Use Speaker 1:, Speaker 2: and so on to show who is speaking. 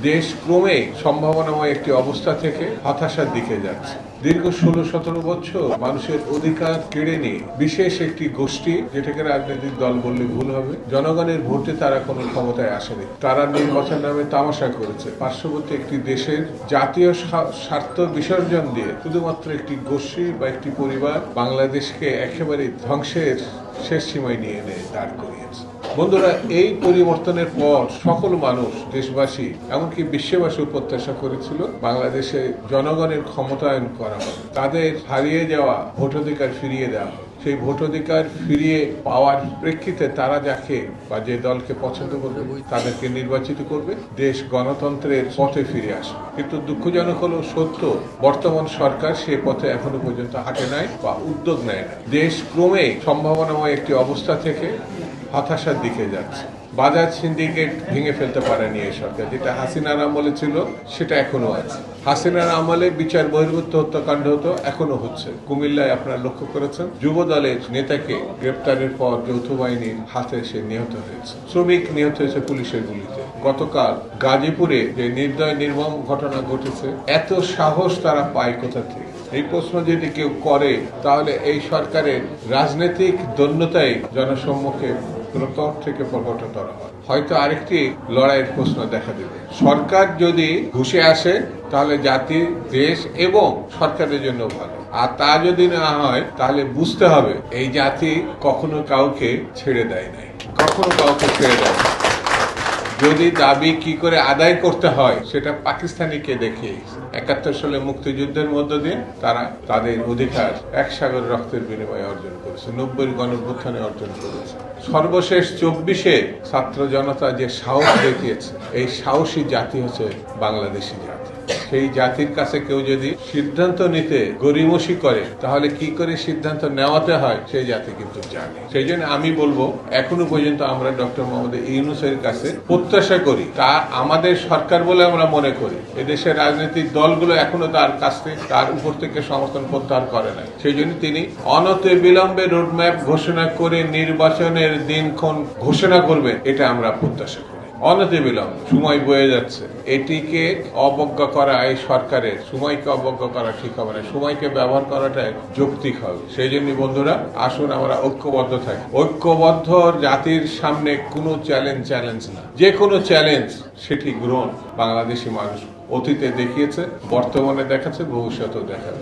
Speaker 1: দেশ ক্রমে সম্ভাবনাময় একটি অবস্থা থেকে হতাশার দিকে যাচ্ছে। দীর্ঘ 16-17 বছর মানুষের অধিকার কেড়ে নিয়ে বিশেষ একটি গোষ্ঠী, যেটাকে রাজনৈতিক দল বললে ভুল হবে, জনগণের ভোটে তারা কোনো ক্ষমতায় আসেনি। তারা নির্বাচন নামে তামাশা করেছে। পার্শ্ববর্তী একটি দেশের জাতীয় স্বার্থ বিসর্জন দিয়ে শুধুমাত্র একটি গোষ্ঠী বা একটি পরিবার বাংলাদেশকে একেবারে ধ্বংসের শেষ সীমায় নিয়ে এনে দাঁড় করিয়েছে। বন্ধুরা, এই পরিবর্তনের পর সকল মানুষ, দেশবাসী, এমনকি বিশ্ববাসী প্রত্যাশা করেছিল বাংলাদেশে জনগণের ক্ষমতায়ন করা হবে, তাদের হারিয়ে যাওয়া ভোটাধিকার ফিরিয়ে দেওয়া হবে। সেই ভোটাধিকার ফিরিয়ে পাওয়ার প্রেক্ষিতে তারা যাকে বা যে দলকে পছন্দ করবে তাদেরকে নির্বাচিত করবে, দেশ গণতন্ত্রের পথে ফিরে আসবে। কিন্তু দুঃখজনক হলো সত্য, বর্তমান সরকার সে পথে এখনো পর্যন্ত হাঁটে নাই বা উদ্যোগ নেয় না। দেশ ক্রমে সম্ভাবনাময় একটি অবস্থা থেকে হতাশার দিকে যাচ্ছে। বাজাজ সিন্ডিকেট ভেঙে ফেলতে পারেনি এই সরকার। যেটা হাসিনার আমলে ছিল সেটা এখনো আছে। হাসিনার আমলে বিচার বহির্ভূত হত্যাকাণ্ড হতো, এখনো হচ্ছে। কুমিল্লায় আপনারা লক্ষ্য করেছেন, যুব দলের নেতাকে গ্রেপ্তারের পর যৌথ বাহিনীর হাতে সে নিহত হয়েছে। শ্রমিক নিহত হয়েছে পুলিশের গুলিতে। গতকাল গাজীপুরে যে নির্মম ঘটনা ঘটেছে, এত সাহস তারা পায় কোথা থেকে? এই প্রশ্ন যদি কেউ করে তাহলে এই সরকারের রাজনৈতিক দৈন্যতাই জনসম্মুখে প্রকট থেকে প্রকটতর হয়। হয়তো আরেকটি লড়াইয়ের প্রশ্ন দেখা দেবে। সরকার যদি ঘুষে আসে তাহলে জাতি, দেশ এবং সরকারের জন্য ভালো, আর তা যদি না হয় তাহলে বুঝতে হবে এই জাতি কখনো কাউকে ছেড়ে দেয় নাই, কখনো কাউকে ছেড়ে দেয়। যদি দাবি কি করে আদায় করতে হয় সেটা পাকিস্তানিকে দেখে 71 সালে মুক্তিযুদ্ধের মধ্য দিয়ে তারা তাদের অধিকার এক সাগর রক্তের বিনিময়ে অর্জন করেছে, 90 গণঅভ্যুত্থানে অর্জন করেছে। সর্বশেষ 24-এ ছাত্র জনতা যে সাহস দেখিয়েছে, এই সাহসী জাতি হচ্ছে বাংলাদেশি জাতি। সেই জাতির কাছে কেউ যদি সিদ্ধান্ত নিতে গড়িমসি করে তাহলে কি করে সিদ্ধান্ত নেওয়াতে হয় সেই জাতি কিন্তু জানে। সেই জন্য আমি বলবো, এখনো পর্যন্ত আমরা ডক্টর মোহাম্মদ ইউনূসের কাছে প্রত্যাশা করি, তা আমাদের সরকার বলে আমরা মনে করি। এদেশের রাজনৈতিক দলগুলো এখনো তার কাছ থেকে, তার উপর থেকে সমর্থন প্রত্যাহার করে নাই। সেই জন্য তিনি অনতি বিলম্বে রোডম্যাপ ঘোষণা করে নির্বাচনের দিনক্ষণ ঘোষণা করবেন, এটা আমরা প্রত্যাশা করি। অনতিবিলম্বে, সময় বয়ে যাচ্ছে, এটিকে অবজ্ঞা করা, এই সরকারের সময়কে অবজ্ঞা করা ঠিক হবে না। সময়কে ব্যবহার করাটাই যৌক্তিক হবে। সেই জন্য বন্ধুরা, আসুন আমরা ঐক্যবদ্ধ থাকি। ঐক্যবদ্ধ জাতির সামনে কোনো চ্যালেঞ্জ না, যে কোনো চ্যালেঞ্জ সেটি গ্রহণ বাংলাদেশি মানুষ অতীতে দেখিয়েছে, বর্তমানে দেখাচ্ছে, ভবিষ্যতেও দেখাবে।